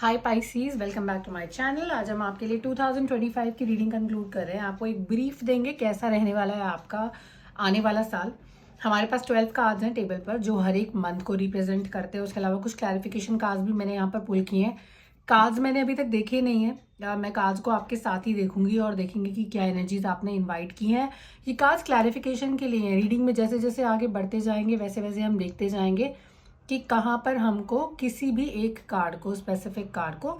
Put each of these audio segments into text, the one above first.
Hi Pisces, welcome back to my channel. आज हम आपके लिए 2025 की रीडिंग कंक्लूड कर रहे हैं। आपको एक ब्रीफ देंगे कैसा रहने वाला है आपका आने वाला साल। हमारे पास 12 कार्ड्स हैं टेबल पर जो हर एक मंथ को रिप्रेजेंट करते हैं। उसके अलावा कुछ क्लैरिफिकेशन कार्ड्स भी मैंने यहाँ पर पुल किए हैं। कार्ड्स मैंने अभी तक देखे नहीं है, मैं कार्ड्स को आपके साथ ही देखूंगी और देखेंगे कि क्या एनर्जीज आपने इन्वाइट की हैं। ये कार्ड्स क्लैरिफिकेशन के लिए हैं। रीडिंग में जैसे जैसे आगे बढ़ते जाएंगे वैसे वैसे हम देखते जाएंगे कि कहाँ पर हमको किसी भी एक कार्ड को, स्पेसिफिक कार्ड को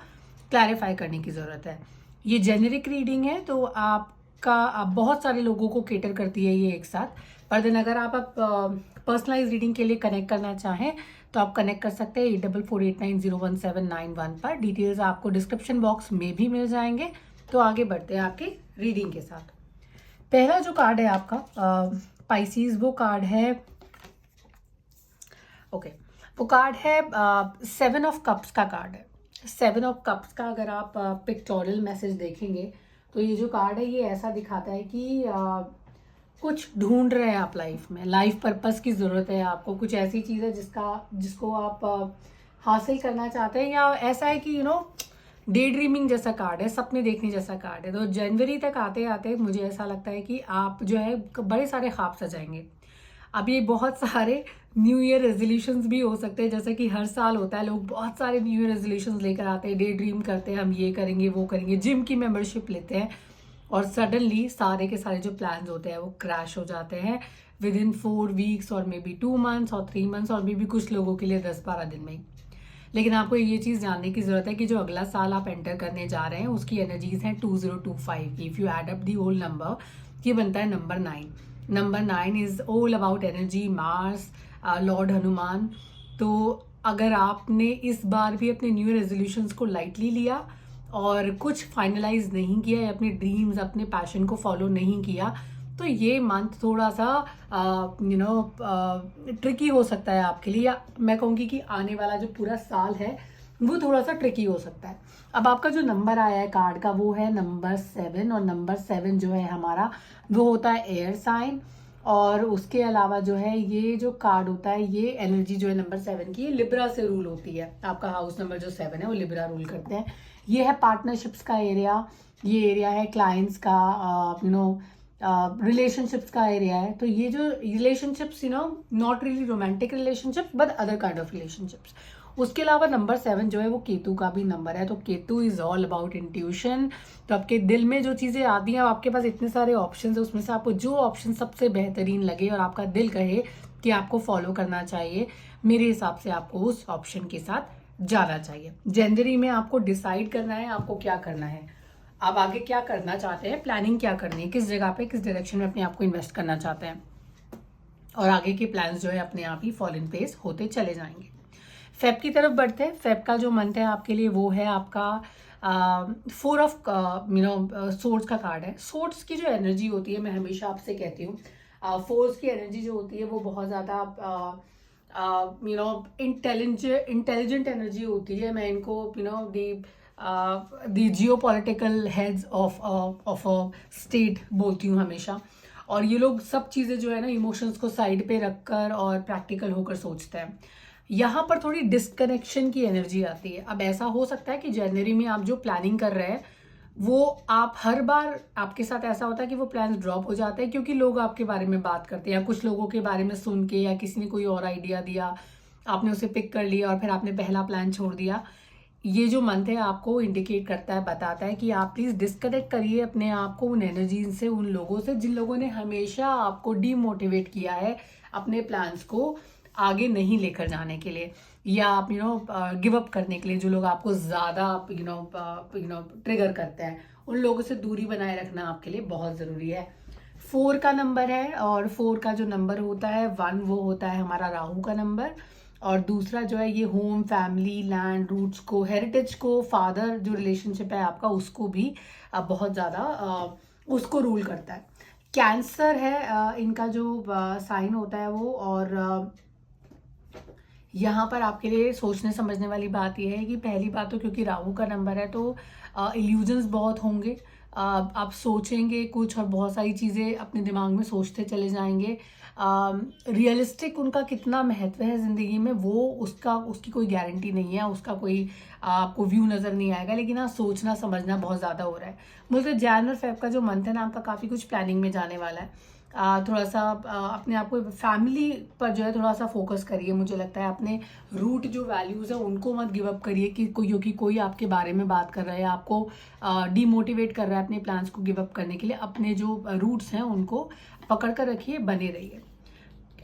क्लैरिफाई करने की ज़रूरत है। ये जेनेरिक रीडिंग है तो आप बहुत सारे लोगों को केटर करती है ये एक साथ। पर दिन अगर आप पर्सनलाइज रीडिंग के लिए कनेक्ट करना चाहें तो आप कनेक्ट कर सकते हैं 8448901791 पर। डिटेल्स आपको डिस्क्रिप्शन बॉक्स में भी मिल जाएंगे। तो आगे बढ़ते हैं आपकी रीडिंग के साथ। पहला जो कार्ड है आपका पाइसीज, वो कार्ड है वो कार्ड है 7 ऑफ कप्स का कार्ड है। 7 ऑफ कप्स का अगर आप पिक्टोरियल मैसेज देखेंगे तो ये जो कार्ड है ये ऐसा दिखाता है कि कुछ ढूंढ रहे हैं आप लाइफ में। लाइफ पर्पस की ज़रूरत है आपको। कुछ ऐसी चीज़ है जिसको आप हासिल करना चाहते हैं, या ऐसा है कि डे ड्रीमिंग जैसा कार्ड है, सपने देखने जैसा कार्ड है। तो जनवरी तक आते आते मुझे ऐसा लगता है कि आप जो है बड़े सारे ख्वाब सजाएंगे। अब ये बहुत सारे न्यू ईयर रेजोल्यूशंस भी हो सकते हैं, जैसे कि हर साल होता है। लोग बहुत सारे न्यू ईयर रेजोल्यूशंस लेकर आते हैं, डे ड्रीम करते हैं, हम ये करेंगे वो करेंगे, जिम की मेंबरशिप लेते हैं और सडनली सारे के सारे जो प्लान्स होते हैं वो क्रैश हो जाते हैं विद इन 4 वीक्स और मे बी 2 मंथ्स और 3 मंथ्स और मे बी कुछ लोगों के लिए 10-12 दिन में ही। लेकिन आपको ये चीज़ जानने की ज़रूरत है कि जो अगला साल आप एंटर करने जा रहे हैं उसकी एनर्जीज हैं 2025 की। If you add up the whole number, ये बनता है number 9। Number 9 is all about energy, Mars, Lord Hanuman. तो अगर आपने इस बार भी अपने न्यू ईयर रेजोल्यूशंस को लाइटली लिया और कुछ फाइनलाइज नहीं किया, या अपने ड्रीम्स, अपने पैशन को फॉलो नहीं किया, तो ये मंथ थोड़ा सा ट्रिकी हो सकता है आपके लिए। या मैं कहूँगी कि आने वाला जो पूरा साल है वो थोड़ा सा ट्रिकी हो सकता है। अब आपका जो नंबर आया है कार्ड का वो है नंबर 7, और नंबर 7 जो है हमारा वो होता है एयर साइन। और उसके अलावा जो है ये जो कार्ड होता है, ये एनर्जी जो है नंबर 7 की, ये लिब्रा से रूल होती है। आपका हाउस नंबर जो 7 है वो लिब्रा रूल करते हैं। ये है पार्टनरशिप्स का एरिया, ये एरिया है क्लाइंट्स का, रिलेशनशिप्स का एरिया है। तो ये जो relationships, not really romantic relationships but other kind of relationships. उसके अलावा नंबर 7 जो है वो केतु का भी नंबर है। तो Ketu is all about intuition. तो आपके दिल में जो चीज़ें आती हैं, आपके पास इतने सारे ऑप्शंस है, उसमें से आपको जो ऑप्शन सबसे बेहतरीन लगे और आपका दिल कहे कि आपको फॉलो करना चाहिए, मेरे हिसाब से आपको उस ऑप्शन के साथ जाना चाहिए। जनवरी में आपको डिसाइड करना है आपको क्या करना है, आप आगे क्या करना चाहते हैं, प्लानिंग क्या करनी है, किस जगह पे, किस डायरेक्शन में अपने आप को इन्वेस्ट करना चाहते हैं, और आगे के प्लान्स जो है अपने आप ही फॉल इन प्लेस होते चले जाएंगे। फेब की तरफ बढ़ते हैं। फेब का जो मंथ है आपके लिए वो है आपका 4 ऑफ सोर्ड्स का कार्ड है। सोर्ड्स की जो एनर्जी होती है, मैं हमेशा आपसे कहती हूँ, फोर्स की एनर्जी जो होती है वो बहुत ज़्यादा इंटेलिजेंट एनर्जी होती है। मैं इनको the geo political heads of a state बोलती हूँ हमेशा। और ये लोग सब चीज़ें जो है ना इमोशंस को साइड पे रखकर और प्रैक्टिकल होकर सोचते हैं। यहाँ पर थोड़ी डिस्कनेक्शन की एनर्जी आती है। अब ऐसा हो सकता है कि जनवरी में आप जो प्लानिंग कर रहे हैं वो आप हर बार आपके साथ ऐसा होता है कि वो प्लान ड्रॉप हो जाते हैं क्योंकि लोग आपके बारे में बात करते हैं, या कुछ लोगों के बारे में सुन के, या किसी ने कोई और आइडिया दिया, आपने उसे पिक कर लिया और फिर आपने पहला प्लान छोड़ दिया। ये जो मंथ है आपको इंडिकेट करता है, बताता है कि आप प्लीज़ डिस्कनेक्ट करिए अपने आप को उन एनर्जीज से, उन लोगों से जिन लोगों ने हमेशा आपको डीमोटिवेट किया है अपने प्लान्स को आगे नहीं लेकर जाने के लिए, या आप गिव अप करने के लिए। जो लोग आपको ज़्यादा ट्रिगर करते हैं, उन लोगों से दूरी बनाए रखना आपके लिए बहुत ज़रूरी है। 4 का नंबर है, और 4 का जो नंबर होता है 1, वो होता है हमारा राहु का नंबर। और दूसरा जो है ये होम, फैमिली, लैंड, रूट्स को, हेरिटेज को, फादर जो रिलेशनशिप है आपका उसको भी बहुत ज़्यादा उसको रूल करता है। कैंसर है इनका जो साइन होता है वो। और यहाँ पर आपके लिए सोचने समझने वाली बात यह है कि पहली बात तो क्योंकि राहु का नंबर है तो इल्यूजन्स बहुत होंगे। आप सोचेंगे कुछ और बहुत सारी चीज़ें अपने दिमाग में सोचते चले जाएंगे। रियलिस्टिक उनका कितना महत्व है ज़िंदगी में वो उसकी कोई गारंटी नहीं है, उसका कोई आपको व्यू नज़र नहीं आएगा, लेकिन हाँ सोचना समझना बहुत ज़्यादा हो रहा है। मुझे जैन और फेब का जो मंथ है ना आपका काफ़ी कुछ प्लानिंग में जाने वाला है। थोड़ा सा अपने आप को फैमिली पर जो है थोड़ा सा फोकस करिए। मुझे लगता है अपने रूट जो वैल्यूज़ है उनको मत गिव अप करिए कि कोई आपके बारे में बात कर रहा है, आपको डीमोटिवेट कर रहा है अपने प्लान्स को गिव अप करने के लिए। अपने जो रूट्स हैं उनको पकड़ कर रखिए, बने रहिए।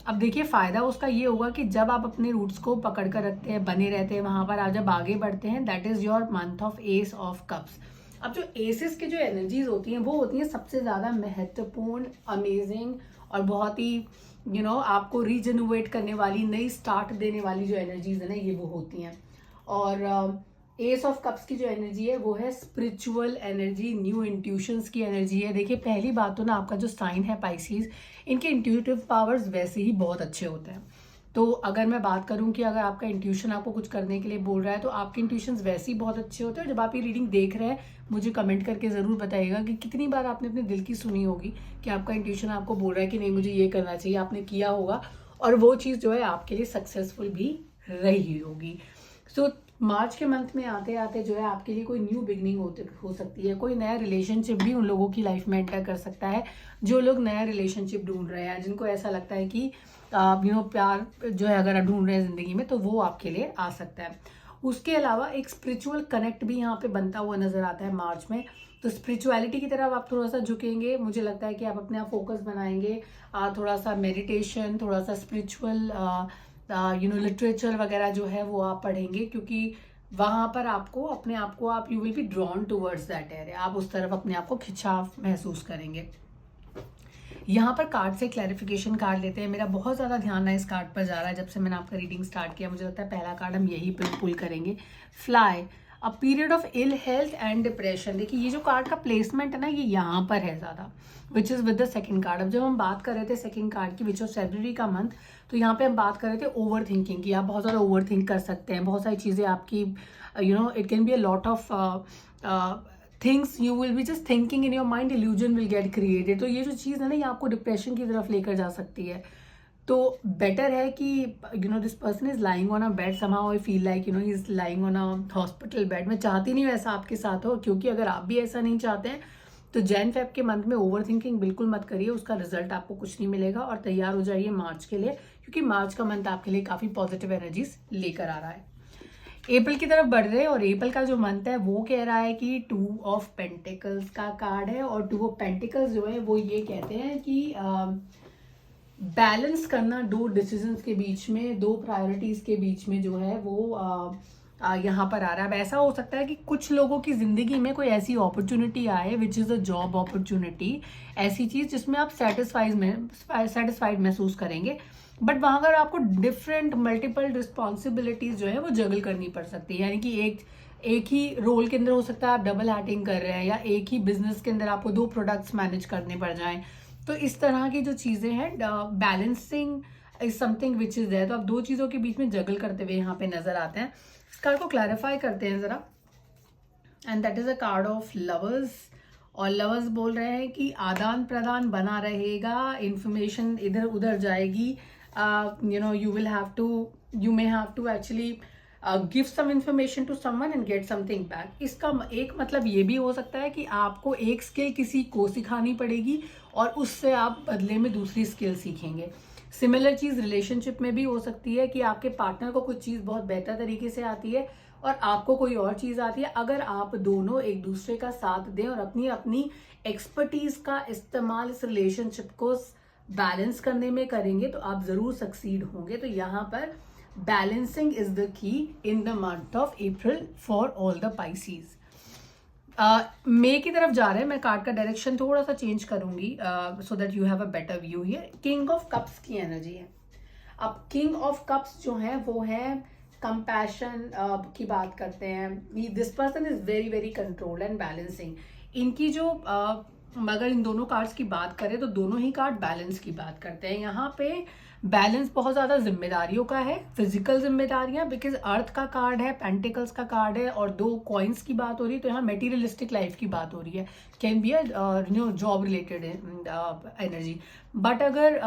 अब देखिए फ़ायदा उसका ये होगा कि जब आप अपने रूट्स को पकड़ कर रखते हैं, बने रहते हैं वहाँ पर, आप जब आगे बढ़ते हैं, that is your month of S of cups. अब जो एसेस की जो एनर्जीज होती हैं वो होती हैं सबसे ज़्यादा महत्वपूर्ण, अमेजिंग और बहुत ही आपको रीजनरेट करने वाली, नई स्टार्ट देने वाली जो एनर्जीज है ना ये वो होती हैं। और एस ऑफ कप्स की जो एनर्जी है वो है स्पिरिचुअल एनर्जी, न्यू इंट्यूशंस की एनर्जी है। देखिए पहली बात तो ना आपका जो साइन है पाइसीज, इनके इंट्यूटिव पावर्स वैसे ही बहुत अच्छे होते हैं। तो अगर मैं बात करूं कि अगर आपका इंट्यूशन आपको कुछ करने के लिए बोल रहा है तो आपके इंट्यूशंस वैसे ही बहुत अच्छे होते हैं। जब आप ये रीडिंग देख रहे हैं मुझे कमेंट करके ज़रूर बताइएगा कि कितनी बार आपने अपने दिल की सुनी होगी कि आपका इंट्यूशन आपको बोल रहा है कि नहीं मुझे ये करना चाहिए, आपने किया होगा और वो चीज़ जो है आपके लिए सक्सेसफुल भी रही होगी। सो मार्च के मंथ में आते आते जो है आपके लिए कोई न्यू बिगनिंग हो सकती है, कोई नया रिलेशनशिप भी उन लोगों की लाइफ में एंटर कर सकता है जो लोग नया रिलेशनशिप ढूंढ रहे हैं, जिनको ऐसा लगता है कि प्यार जो है अगर ढूंढ रहे हैं ज़िंदगी में तो वो आपके लिए आ सकता है। उसके अलावा एक स्पिरिचुअल कनेक्ट भी यहाँ पे बनता हुआ नजर आता है मार्च में। तो स्पिरिचुअलिटी की तरफ आप थोड़ा सा झुकेंगे, मुझे लगता है कि आप अपने आप फोकस बनाएंगे, थोड़ा सा मेडिटेशन, थोड़ा सा स्पिरिचुअल लिटरेचर वगैरह जो है वो आप पढ़ेंगे, क्योंकि वहाँ पर आपको अपने आप को आप you will be drawn towards that area, आप उस तरफ अपने आप को खिंचाव महसूस करेंगे। यहाँ पर कार्ड से क्लैरिफिकेशन कार्ड लेते हैं। मेरा बहुत ज़्यादा ध्यान है इस कार्ड पर जा रहा है जब से मैंने आपका रीडिंग स्टार्ट किया। मुझे लगता है पहला कार्ड हम यही पुल करेंगे, fly, a period of ill health and depression. देखिए ये जो कार्ड का प्लेसमेंट है ना ये यहाँ पर है ज़्यादा, which is with the second card. अब जब हम बात कर रहे थे सेकंड कार्ड की विच ऑफ फेब्रुअरी का मंथ, तो यहाँ पे हम बात कर रहे थे ओवर थिंकिंग की। आप बहुत ज़्यादा ओवर थिंक कर सकते हैं, बहुत सारी चीज़ें आपकी it can be a lot of things you will be just thinking in your mind, illusion will get created. तो ये जो चीज़ है ना ये आपको डिप्रेशन की तरफ लेकर जा सकती है। तो बेटर है कि this person is lying on a bed, somehow I feel like he is lying on a hospital bed. मैं चाहती नहीं हूँ ऐसा आपके साथ हो, क्योंकि अगर आप भी ऐसा नहीं चाहते हैं तो जैन फेब के मंथ में ओवर थिंकिंग बिल्कुल मत करिए, उसका रिजल्ट आपको कुछ नहीं मिलेगा। और तैयार हो जाइए मार्च के लिए, क्योंकि मार्च का मंथ आपके लिए काफ़ी पॉजिटिव एनर्जीज लेकर आ रहा है। अप्रैल की तरफ बढ़ रहे हैं और अप्रैल का जो मंथ है वो कह रहा है कि 2 ऑफ पेंटिकल्स का कार्ड है। और 2 ऑफ पेंटिकल्स जो है वो ये कहते हैं कि बैलेंस करना दो डिसीजंस के बीच में, दो प्रायोरिटीज के बीच में जो है वो यहाँ पर आ रहा है। अब ऐसा हो सकता है कि कुछ लोगों की जिंदगी में कोई ऐसी अपॉर्चुनिटी आए विच इज़ अ जॉब अपॉर्चुनिटी, ऐसी चीज़ जिसमें आप सेटिस्फाइड महसूस करेंगे, बट वहाँ अगर आपको डिफरेंट मल्टीपल रिस्पॉन्सिबिलिटीज जो है वो जगल करनी पड़ सकती है। यानी कि एक ही रोल के अंदर हो सकता है आप डबल हैटिंग कर रहे हैं, या एक ही बिजनेस के अंदर आपको 2 प्रोडक्ट्स मैनेज करने पड़ जाएं। तो इस तरह की जो चीज़ें हैं, balancing is something which is there. तो आप 2 चीज़ों के बीच में जगल करते हुए यहाँ पे नजर आते हैं। इस कार्ड को क्लैरिफाई करते हैं ज़रा, and that is a card of lovers. और लवर्स बोल रहे हैं कि आदान प्रदान बना रहेगा, इंफॉर्मेशन इधर उधर जाएगी, you may have to actually give some information to someone and get something back। इसका एक मतलब ये भी हो सकता है कि आपको एक स्किल किसी को सिखानी पड़ेगी और उससे आप बदले में दूसरी स्किल सीखेंगे। सिमिलर चीज़ रिलेशनशिप में भी हो सकती है कि आपके पार्टनर को कुछ चीज़ बहुत बेहतर तरीके से आती है और आपको कोई और चीज़ आती है। अगर आप दोनों एक दूसरे का साथ दें और अपनी अपनी एक्सपर्टीज का इस्तेमाल इस रिलेशनशिप को बैलेंस करने में करेंगे तो आप जरूर सक्सीड होंगे। तो यहाँ पर balancing is the key in the month of April for all the Pisces. May की तरफ जा रहे हैं, मैं कार्ड का डायरेक्शन थोड़ा सा चेंज करूंगी so that you have a better view here. King of cups की एनर्जी है। अब किंग ऑफ कप्स जो है वो है कंपैशन की बात करते हैं। This person is very very controlled and balancing. इनकी जो अगर इन दोनों कार्ड्स की बात करें तो दोनों ही कार्ड बैलेंस की बात करते हैं। यहाँ पे बैलेंस बहुत ज़्यादा जिम्मेदारियों का है, फिजिकल जिम्मेदारियां, बिकॉज अर्थ का कार्ड है, पेंटिकल्स का कार्ड है और 2 कॉइन्स की बात हो रही है, तो यहाँ मेटीरियलिस्टिक लाइफ की बात हो रही है, can be job related energy. But अगर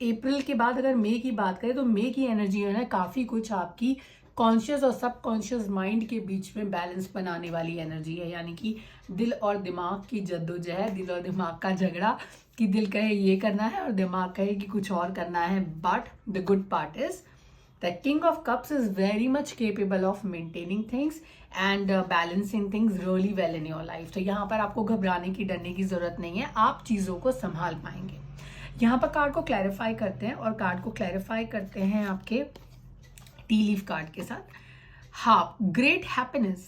अप्रैल के बाद अगर मई की बात करें तो मई की एनर्जी है ना काफ़ी कुछ आपकी कॉन्शियस और सबकॉन्शियस माइंड के बीच में बैलेंस बनाने वाली एनर्जी है, यानी कि दिल और दिमाग की जद्दोजहद, दिल और दिमाग का झगड़ा, कि दिल कहे ये करना है और दिमाग कहे कि कुछ और करना है। But the good part is the king of cups is very much capable of maintaining things and balancing things really well in your life. तो यहाँ पर आपको घबराने की, डरने की जरूरत नहीं है, आप चीज़ों को संभाल पाएंगे। यहाँ पर कार्ड को क्लैरिफाई करते हैं और कार्ड को क्लैरिफाई करते हैं आपके टी लीफ कार्ड के साथ। हाँ, great happiness,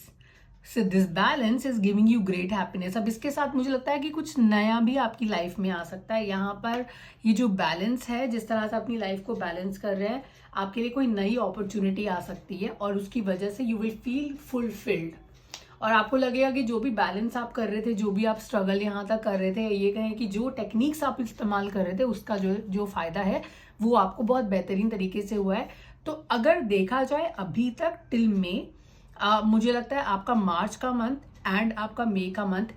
so this balance is giving you great happiness. अब इसके साथ मुझे लगता है कि कुछ नया भी आपकी लाइफ में आ सकता है। यहाँ पर ये जो बैलेंस है, जिस तरह से अपनी लाइफ को बैलेंस कर रहे हैं, आपके लिए कोई नई अपॉर्चुनिटी आ सकती है और उसकी वजह से यू विल फील फुलफिल्ड और आपको लगेगा कि जो भी बैलेंस आप कर रहे थे, जो भी आप स्ट्रगल यहाँ तक कर रहे थे, ये कहें कि जो टेक्निक्स आप इस्तेमाल कर रहे थे, उसका जो फायदा है वो आपको बहुत बेहतरीन तरीके से हुआ है। तो अगर देखा जाए अभी तक टिल मई, मुझे लगता है आपका मार्च का मंथ एंड आपका मई का month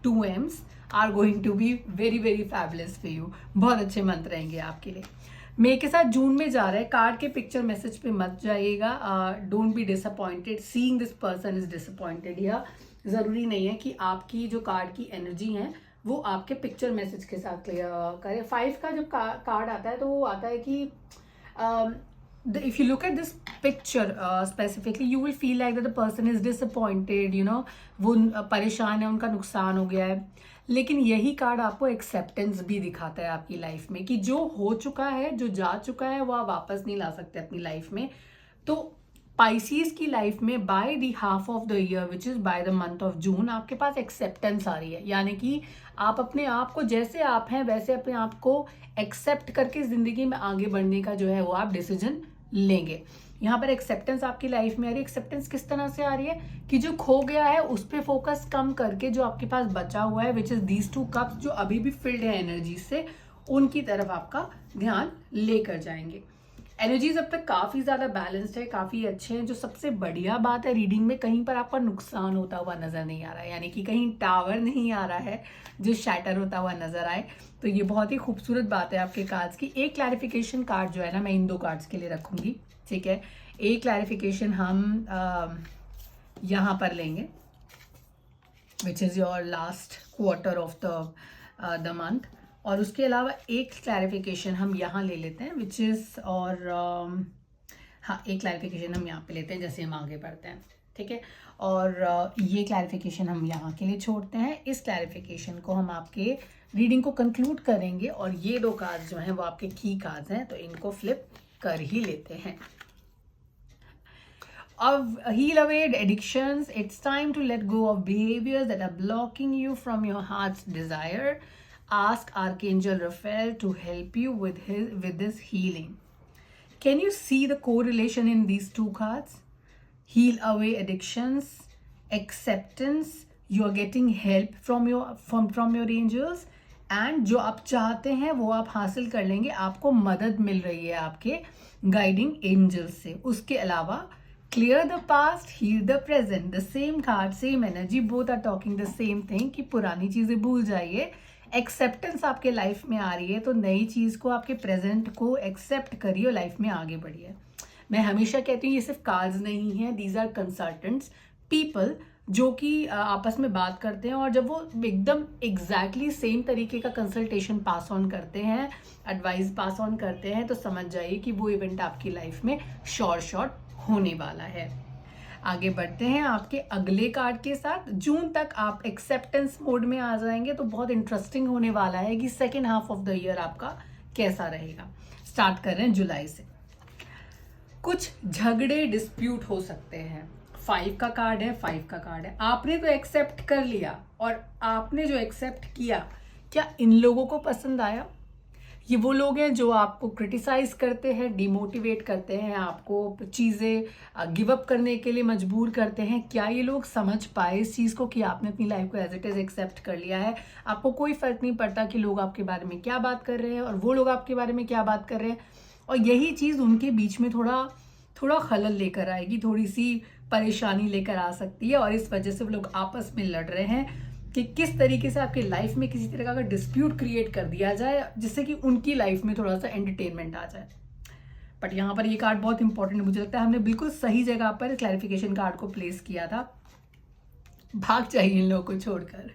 two M's are going to be very very fabulous for you. बहुत अच्छे मंथ रहेंगे आपके लिए। मई के साथ जून में जा रहा है। कार्ड के पिक्चर मैसेज पे मत जाइएगा। Don't be disappointed, seeing this person is disappointed. या जरूरी नहीं है कि आपकी जो कार्ड की एनर्जी है वो आपके पिक्चर मैसेज के साथ क्लियर करे। 5 का जब कार्ड आता है तो वो आता है कि if you look at this picture specifically, you will feel like that the person is disappointed, you know, वो परेशान है, उनका नुकसान हो गया है। लेकिन यही कार्ड आपको एक्सेप्टेंस भी दिखाता है आपकी लाइफ में, कि जो हो चुका है, जो जा चुका है, वो आप वापस नहीं ला सकते अपनी लाइफ में। तो पाइसीज की लाइफ में by the half of the year which is by the month of June आपके पास एक्सेप्टेंस आ रही है, यानी कि आप अपने आप को जैसे आप हैं वैसे अपने आप को एक्सेप्ट करके जिंदगी में आगे बढ़ने का जो है वो आप डिसीजन लेंगे। यहाँ पर एक्सेप्टेंस आपकी लाइफ में आ रही है। एक्सेप्टेंस किस तरह से आ रही है कि जो खो गया है उस पर फोकस कम करके जो आपके पास बचा हुआ है, विच इज दीज 2 कप्स, जो अभी भी फिल्ड है एनर्जी से, उनकी तरफ आपका ध्यान लेकर जाएंगे। एनर्जीज अब तक काफी ज्यादा बैलेंस्ड है, काफी अच्छे हैं। जो सबसे बढ़िया बात है, रीडिंग में कहीं पर आपका नुकसान होता हुआ नजर नहीं आ रहा है, यानी कि कहीं टावर नहीं आ रहा है जो शैटर होता हुआ नजर आए। तो ये बहुत ही खूबसूरत बात है आपके कार्ड्स की। एक क्लैरिफिकेशन कार्ड जो है ना, मैं इन 2 कार्ड्स के लिए रखूंगी, ठीक है। एक क्लैरिफिकेशन हम यहाँ पर लेंगे, which is your last quarter of the month, और उसके अलावा एक क्लैरिफिकेशन हम यहाँ ले लेते हैं, विच इज, और हाँ, एक क्लैरिफिकेशन हम यहाँ पे लेते हैं जैसे हम आगे बढ़ते हैं, ठीक है। और ये क्लैरिफिकेशन हम यहाँ के लिए छोड़ते हैं। इस क्लैरिफिकेशन को हम आपके रीडिंग को कंक्लूड करेंगे, और ये 2 कार्ड्स जो हैं वो आपके की कार्ड्स हैं, तो इनको फ्लिप कर ही लेते हैं। Of heal away addictions, it's time to let go of behaviors that are blocking you from your heart's desire. Ask Archangel Raphael to help you with this healing. Can you see the correlation in these 2 cards? Heal away addictions, acceptance, you are getting help from your angels, and जो आप चाहते हैं वो आप हासिल कर लेंगे। आपको मदद मिल रही है आपके गाइडिंग एंजल्स से। उसके अलावा clear the past, heal the present, the same card, same energy, both are talking the same thing, कि पुरानी चीजें भूल जाइए। एक्सेप्टेंस आपके लाइफ में आ रही है, तो नई चीज को, आपके प्रेजेंट को एक्सेप्ट करिए और लाइफ में आगे बढ़िए। मैं हमेशा कहती हूँ ये सिर्फ कार्ड्स नहीं है, दीज आर कंसल्टेंट्स, पीपल जो कि आपस में बात करते हैं, और जब वो एकदम एग्जैक्टली सेम तरीके का कंसल्टेशन पास ऑन करते हैं, एडवाइस पास ऑन करते हैं, तो समझ जाइए कि वो इवेंट आपकी लाइफ में शॉर्ट होने वाला है। आगे बढ़ते हैं आपके अगले कार्ड के साथ। जून तक आप एक्सेप्टेंस मोड में आ जाएंगे, तो बहुत इंटरेस्टिंग होने वाला है कि second half of the year आपका कैसा रहेगा। स्टार्ट कर रहे हैं जुलाई से। कुछ झगड़े, डिस्प्यूट हो सकते हैं। 5 का कार्ड है, 5 का कार्ड है। आपने तो एक्सेप्ट कर लिया, और आपने जो एक्सेप्ट किया, क्या इन लोगों को पसंद आया? ये वो लोग हैं जो आपको क्रिटिसाइज करते हैं, डिमोटिवेट करते हैं, आपको चीज़ें गिव अप करने के लिए मजबूर करते हैं। क्या ये लोग समझ पाए इस चीज़ को कि आपने अपनी लाइफ को एज इट इज़ एक्सेप्ट कर लिया है? आपको कोई फ़र्क नहीं पड़ता कि लोग आपके बारे में क्या बात कर रहे हैं और वो लोग आपके बारे में क्या बात कर रहे हैं, और यही चीज़ उनके बीच में थोड़ा खलल लेकर आएगी, थोड़ी सी परेशानी लेकर आ सकती है, और इस वजह से वो लोग आपस में लड़ रहे हैं कि किस तरीके से आपकी लाइफ में किसी तरह का डिस्प्यूट क्रिएट कर दिया जाए जिससे कि उनकी लाइफ में थोड़ा सा एंटरटेनमेंट आ जाए। बट यहाँ पर ये कार्ड बहुत इंपॉर्टेंट है, मुझे लगता है हमने बिल्कुल सही जगह पर क्लैरिफिकेशन कार्ड को प्लेस किया था। भाग जाइए इन लोगों को छोड़कर,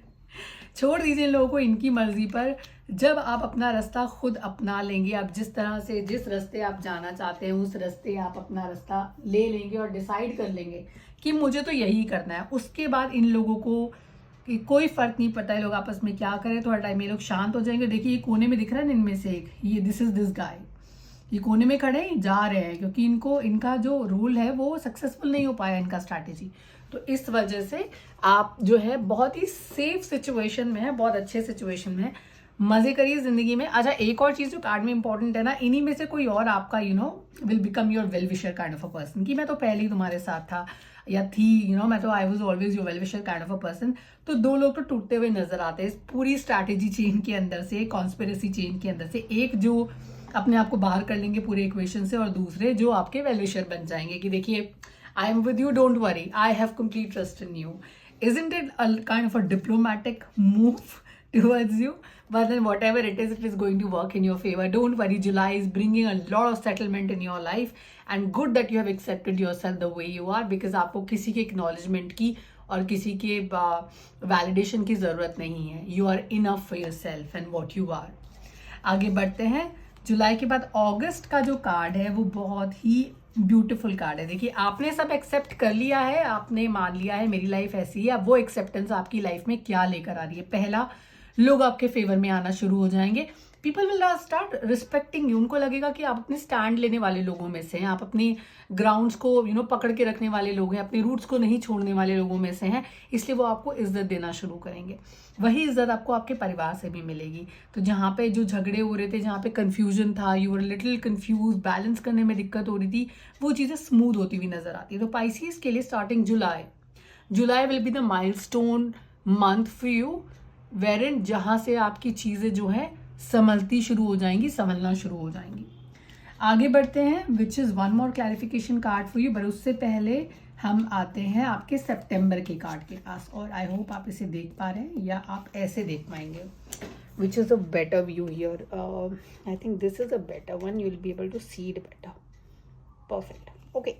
छोड़ दीजिए इन लोगों को इनकी मर्जी पर। जब आप अपना रास्ता खुद अपना लेंगे, आप जिस तरह से जिस रास्ते आप जाना चाहते हैं उस रास्ते आप अपना रास्ता ले लेंगे और डिसाइड कर लेंगे कि मुझे तो यही करना है, उसके बाद इन लोगों को कि कोई फर्क नहीं पड़ता है लोग आपस में क्या करें। थोड़ा टाइम ये लोग शांत हो जाएंगे। देखिए ये कोने में दिख रहा है ना इनमें से एक, ये दिस इज दिस गाय, ये कोने में खड़े हैं, जा रहे हैं क्योंकि इनका जो रूल है वो सक्सेसफुल नहीं हो पाया इनका स्ट्रैटेजी। तो इस वजह से आप जो है बहुत ही सेफ सिचुएशन में है, बहुत अच्छे सिचुएशन में है, मजे करिए जिंदगी में। अच्छा एक और चीज जो कार्ड में इंपॉर्टेंट है ना, इन्हीं में से कोई और आपका will become your well wisher kind of a person, कि मैं तो पहले ही तुम्हारे साथ था या थी, मैं तो I was always your well wisher kind of a person. तो दो लोग तो टूटते हुए नजर आते हैं इस पूरी स्ट्रैटेजी चेन के अंदर से, कॉन्स्पिरेसी चेन के अंदर से। एक जो अपने आप को बाहर कर लेंगे पूरे इक्वेशन से, और दूसरे जो आपके वेल विशर बन जाएंगे कि देखिए I am with you, don't worry, I have complete trust in you. Isn't it a kind of a diplomatic move towards you? But then whatever it is going to work in your favor. Don't worry, July is bringing a lot of settlement in your life, and good that you have accepted yourself the way you are, because आपको किसी के acknowledgement की और किसी के validation की ज़रूरत नहीं है। You are enough for yourself and what you are. आगे बढ़ते हैं। जुलाई के बाद अगस्त का जो कार्ड है वो बहुत ही ब्यूटीफुल कार्ड है। देखिए आपने सब एक्सेप्ट कर लिया है, आपने मान लिया है मेरी लाइफ ऐसी है। अब वो एक्सेप्टेंस आपकी लाइफ में क्या लेकर आ रही है? पहला, लोग आपके फेवर में आना शुरू हो जाएंगे। People will start respecting you. उनको लगेगा कि आप अपने स्टैंड लेने वाले लोगों में से हैं, आप अपनी ग्राउंड्स को पकड़ के रखने वाले लोग हैं, अपने रूट्स को नहीं छोड़ने वाले लोगों में से हैं, इसलिए वो आपको इज्जत देना शुरू करेंगे। वही इज्जत आपको आपके परिवार से भी मिलेगी। तो जहाँ पे जो झगड़े हो रहे थे, जहाँ पे कंफ्यूजन था, you were little confuse, balance करने में दिक्कत हो रही थी, वो चीज़ें स्मूथ होती हुई नजर आती है। तो पाइसेस के लिए starting July will be the milestone month for you, Warren जहाँ से आपकी चीज़ें जो है संभलती शुरू हो जाएंगी, संभलना शुरू हो जाएंगी। आगे बढ़ते हैं, which is one more clarification card for you. पर उससे पहले हम आते हैं आपके सितंबर के कार्ड के पास, और आई होप आप इसे देख पा रहे हैं या आप ऐसे देख पाएंगे। Which is a better view here, I think this is a better one, you will be able to see it better. Perfect, okay.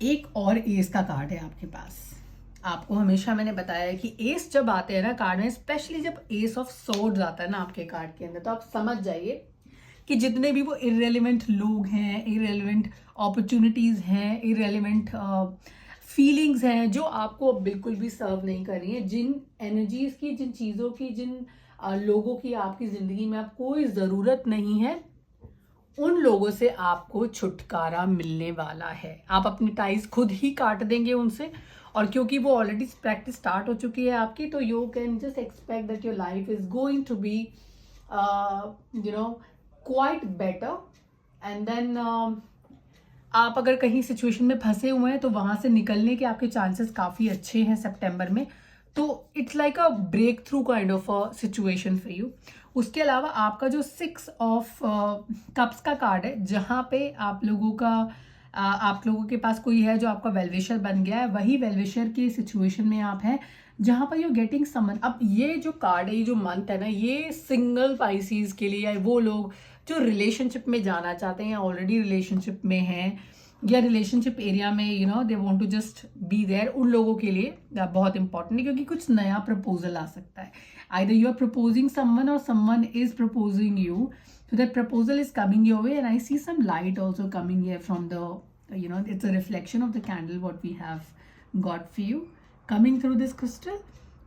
एक और एस का कार्ड है आपके पास। आपको हमेशा मैंने बताया है कि एस जब आते हैं ना कार्ड में, स्पेशली जब एस ऑफ सोर्ड्स आता है ना आपके कार्ड के अंदर, तो आप समझ जाइए कि जितने भी वो इररेलेवेंट लोग हैं, इररेलेवेंट अपॉर्चुनिटीज हैं, इररेलेवेंट फीलिंग्स हैं जो आपको बिल्कुल भी सर्व नहीं कर रही हैं, जिन एनर्जीज की, जिन चीज़ों की, जिन लोगों की आपकी ज़िंदगी में आप कोई ज़रूरत नहीं है, उन लोगों से आपको छुटकारा मिलने वाला है। आप अपनी टाइज खुद ही काट देंगे उनसे, और क्योंकि वो ऑलरेडी प्रैक्टिस स्टार्ट हो चुकी है आपकी, तो you can just expect that your life is going to be quite better. And then आप अगर कहीं सिचुएशन में फंसे हुए हैं तो वहां से निकलने के आपके चांसेस काफ़ी अच्छे हैं सितंबर में। तो it's like a breakthrough kind of a situation for you. उसके अलावा आपका जो 6 ऑफ कप्स का कार्ड है, जहाँ पे आप लोगों के पास कोई है जो आपका वेलविशर बन गया है, वही वेलविशर की सिचुएशन में आप हैं जहाँ पर यू गेटिंग समन। अब ये जो कार्ड है, ये जो मंथ है ना, ये सिंगल पाइसीज के लिए, या वो लोग जो रिलेशनशिप में जाना चाहते हैं, ऑलरेडी रिलेशनशिप में हैं या रिलेशनशिप एरिया में they want to just be there, उन लोगों के लिए बहुत इंपॉर्टेंट है, क्योंकि कुछ नया प्रपोजल आ सकता है। Either you are proposing someone और someone is proposing you, so that proposal is coming your way, and I see some light also coming here from the it's a reflection of the candle what we have got for you coming through this crystal.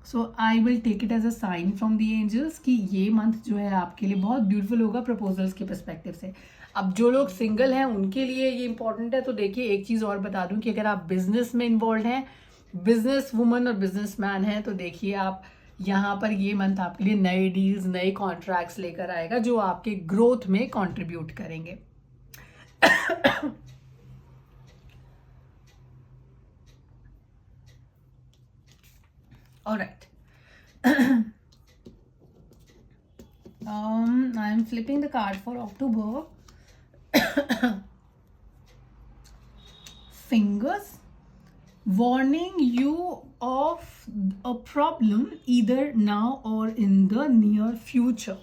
So I will take it as a sign from the angels कि ये month जो है आपके लिए बहुत beautiful होगा proposals के perspective से। अब जो लोग सिंगल हैं उनके लिए ये इंपॉर्टेंट है। तो देखिए एक चीज़ और बता दूं कि अगर आप बिजनेस में इन्वॉल्व हैं, बिजनेस वुमन और बिजनेस मैन हैं, तो देखिए आप यहाँ पर ये मंथ आपके लिए नए डील्स, नए कॉन्ट्रैक्ट्स लेकर आएगा जो आपके ग्रोथ में कंट्रीब्यूट करेंगे. Alright. I am flipping the card for October. Fingers warning you of a problem either now or in the near future.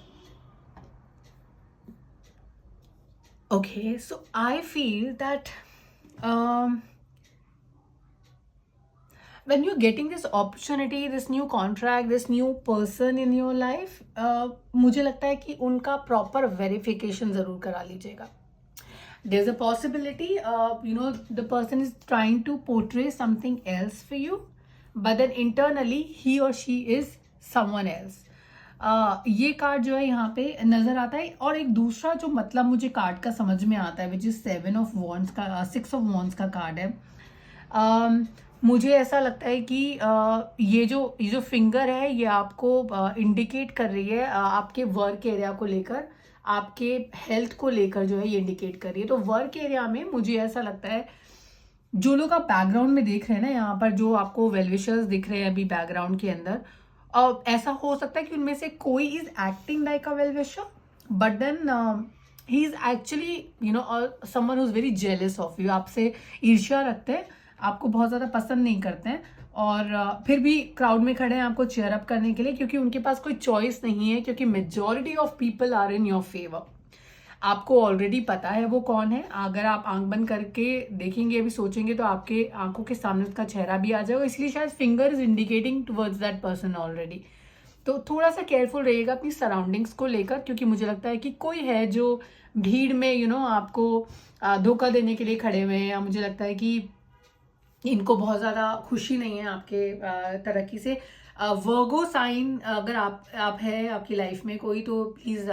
Okay, so I feel that when you're getting this opportunity, this new contract, this new person in your life, मुझे लगता है कि उनका proper verification ज़रूर करा लीजिएगा. There's a possibility, the person is trying to portray something else for you, but then internally he or she is someone else. ये card जो है यहाँ पे नजर आता है. और एक दूसरा जो मतलब मुझे कार्ड का समझ में आता है, विच इज 7 ऑफ वॉन्ड्स का, 6 ऑफ वॉन्ड्स का कार्ड है. मुझे ऐसा लगता है कि ये जो फिंगर है ये आपको इंडिकेट कर रही है आपके वर्क एरिया को लेकर, आपके हेल्थ को लेकर जो है ये इंडिकेट कर रही है. तो वर्क एरिया में मुझे ऐसा लगता है, जो लोग आप बैकग्राउंड में देख रहे हैं ना, यहाँ पर जो आपको वेल विशर्स दिख रहे हैं अभी बैकग्राउंड के अंदर, ऐसा हो सकता है कि उनमें से कोई is acting like a well wisher, but then he is actually someone who is very jealous of you. आपसे ईर्ष्या रखते हैं, आपको बहुत ज़्यादा पसंद नहीं करते हैं, और फिर भी क्राउड में खड़े हैं आपको चेयर अप करने के लिए, क्योंकि उनके पास कोई चॉइस नहीं है, क्योंकि majority of people are in your favour. आपको ऑलरेडी पता है वो कौन है. अगर आप आंख बंद करके देखेंगे, अभी सोचेंगे, तो आपके आंखों के सामने उसका चेहरा भी आ जाएगा. इसलिए शायद finger is indicating towards that person already. तो थोड़ा सा केयरफुल रहिएगा अपनी सराउंडिंग्स को लेकर, क्योंकि मुझे लगता है कि कोई है जो भीड़ में आपको धोखा देने के लिए खड़े हुए हैं, या मुझे लगता है कि इनको बहुत ज़्यादा खुशी नहीं है आपके तरक्की से. वर्गो साइन अगर आप है आपकी लाइफ में कोई, तो प्लीज़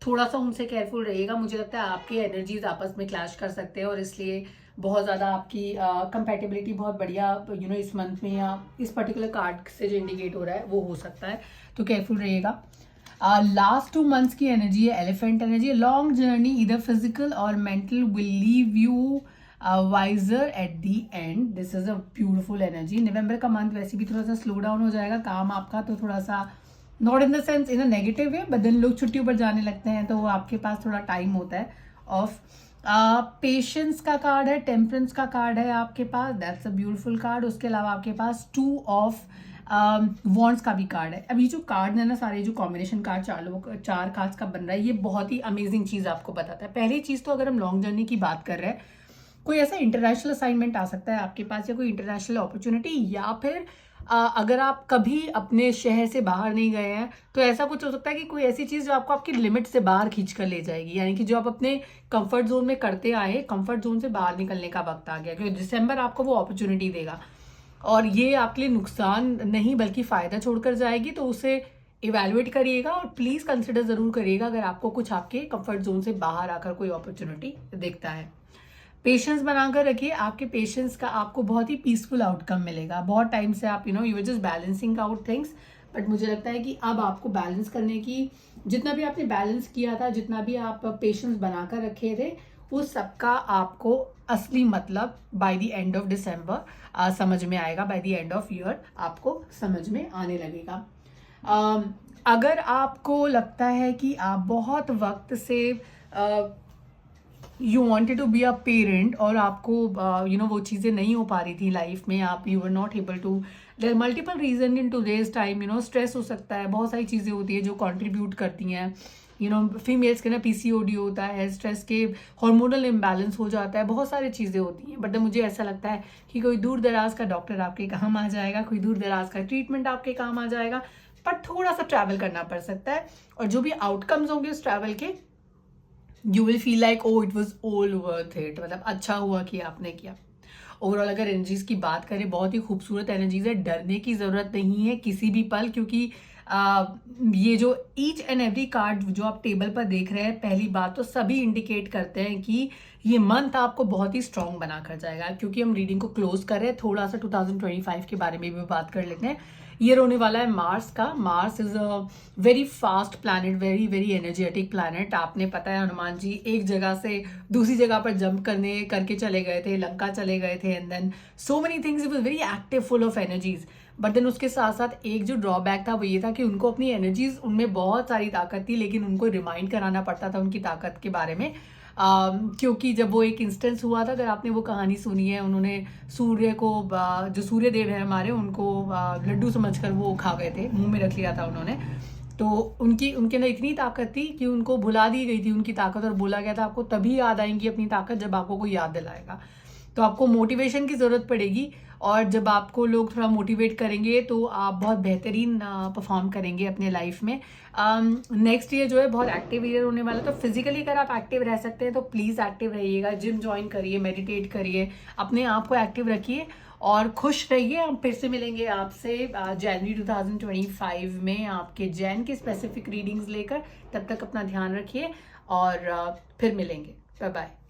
थोड़ा सा उनसे केयरफुल रहिएगा. मुझे लगता है आपके एनर्जीज आपस में क्लैश कर सकते हैं, और इसलिए बहुत ज़्यादा आपकी कंपैटिबिलिटी बहुत बढ़िया इस मंथ में या इस पर्टिकुलर कार्ड से जो इंडिकेट हो रहा है वो हो सकता है. तो केयरफुल रहिएगा. लास्ट 2 मंथ्स की एनर्जी है एलिफेंट एनर्जी. लॉन्ग जर्नी इधर फिजिकल और mental will leave you wiser at the end. This is a beautiful energy. नवंबर का मंथ वैसे भी थोड़ा सा स्लो डाउन हो जाएगा काम आपका, तो थोड़ा सा not in the sense in a negative way, but then लोग छुट्टियों पर जाने लगते हैं, तो आपके पास थोड़ा टाइम होता है ऑफ. पेशेंस का कार्ड है, टेम्परेंस का कार्ड है आपके पास. That's a beautiful card. उसके अलावा आपके पास 2 ऑफ वॉन्ड्स का भी कार्ड है. अभी जो कार्ड है ना, सारे जो कॉम्बिनेशन कार्ड 4 कार्ड्स का बन रहा है, ये बहुत ही अमेजिंग चीज़ आपको बताता है. पहली चीज़ तो अगर हम लॉन्ग जर्नी की बात कर रहे हैं, कोई ऐसा इंटरनेशनल असाइनमेंट आ सकता है आपके पास, या कोई इंटरनेशनल अपॉर्चुनिटी, या फिर अगर आप कभी अपने शहर से बाहर नहीं गए हैं, तो ऐसा कुछ हो सकता है कि कोई ऐसी चीज़ जो आपको आपकी लिमिट से बाहर खींच कर ले जाएगी, यानी कि जो आप अपने कंफर्ट जोन में करते आए, कंफर्ट जोन से बाहर निकलने का वक्त आ गया, क्योंकि दिसंबर आपको वो अपॉर्चुनिटी देगा, और ये आपके लिए नुकसान नहीं बल्कि फ़ायदा छोड़कर जाएगी. तो उसे इवेल्युएट करिएगा, और प्लीज़ कंसिडर ज़रूर करिएगा अगर आपको कुछ आपके कंफर्ट जोन से बाहर आकर कोई अपॉर्चुनिटी दिखता है. पेशेंस बनाकर रखिए. आपके पेशेंस का आपको बहुत ही पीसफुल आउटकम मिलेगा. बहुत टाइम से आप you are just balancing out things, but मुझे लगता है कि अब आपको बैलेंस करने की, जितना भी आपने बैलेंस किया था, जितना भी आप पेशेंस बनाकर रखे थे, उस सबका आपको असली मतलब by the end of December समझ में आएगा. By the end of year आपको समझ में आने लगेगा. अगर आपको लगता है कि आप बहुत वक्त से you wanted to be a parent, और आपको वो चीज़ें नहीं हो पा रही थी लाइफ में, आप you were not able to, there multiple reason in today's time. Stress हो सकता है, बहुत सारी चीज़ें होती है जो कंट्रीब्यूट करती हैं. फीमेल्स के ना पीसीओडी होता है, स्ट्रेस के हार्मोनल इम्बैलेंस हो जाता है, बहुत सारी चीज़ें होती हैं. बट मुझे ऐसा लगता है कि कोई दूर दराज का डॉक्टर आपके काम आ जाएगा, कोई दूर दराज का ट्रीटमेंट आपके काम आ जाएगा, पर थोड़ा सा ट्रैवल करना पड़ सकता है. और जो भी आउटकम्स होंगे उस ट्रैवल के, you will feel like oh it was all worth it, मतलब अच्छा हुआ कि आपने किया. ओवरऑल अगर एनर्जीज की बात करें, बहुत ही खूबसूरत एनर्जीज है. डरने की ज़रूरत नहीं है किसी भी पल, क्योंकि ये जो ईच एंड एवरी कार्ड जो आप टेबल पर देख रहे हैं, पहली बात तो सभी इंडिकेट करते हैं कि ये मंथ आपको बहुत ही स्ट्रांग बना कर जाएगा। क्योंकि हम रीडिंग को क्लोज कर रहे हैं, थोड़ा सा 2025 के बारे में भी बात कर लेते हैं। ईयर होने वाला है मार्स का। Mars is a very fast planet, very very energetic planet. आपने पता है हनुमान जी एक जगह से दूसरी जगह पर जंप करके चले गए थे, लंका चले गए थे, and then so many things, it was very active, full of energies. But then उसके साथ साथ एक जो ड्रॉबैक था वो ये था कि उनको अपनी एनर्जीज, उनमें बहुत सारी ताकत थी, लेकिन उनको रिमाइंड कराना पड़ता था उनकी ताकत के बारे में। क्योंकि जब वो एक इंस्टेंस हुआ था, अगर आपने वो कहानी सुनी है, उन्होंने सूर्य को जो सूर्य देव है हमारे, उनको लड्डू समझकर वो खा गए थे, मुंह में रख लिया था उन्होंने। तो उनके अंदर इतनी ताकत थी कि उनको भुला दी गई थी उनकी ताकत, और बोला गया था आपको तभी याद आएंगी अपनी ताकत जब आपको कोई याद दिलाएगा। तो आपको मोटिवेशन की ज़रूरत पड़ेगी, और जब आपको लोग थोड़ा मोटिवेट करेंगे तो आप बहुत बेहतरीन परफॉर्म करेंगे अपने लाइफ में। नेक्स्ट ईयर जो है बहुत एक्टिव ईयर होने वाला है, तो फिजिकली अगर आप एक्टिव रह सकते हैं तो प्लीज़ एक्टिव रहिएगा, जिम ज्वाइन करिए, मेडिटेट करिए, अपने आप को एक्टिव रखिए और खुश रहिए। हम फिर से मिलेंगे आपसे जनवरी 2025 में आपके जैन की स्पेसिफिक रीडिंग्स लेकर। तब तक अपना ध्यान रखिए और फिर मिलेंगे। Bye bye.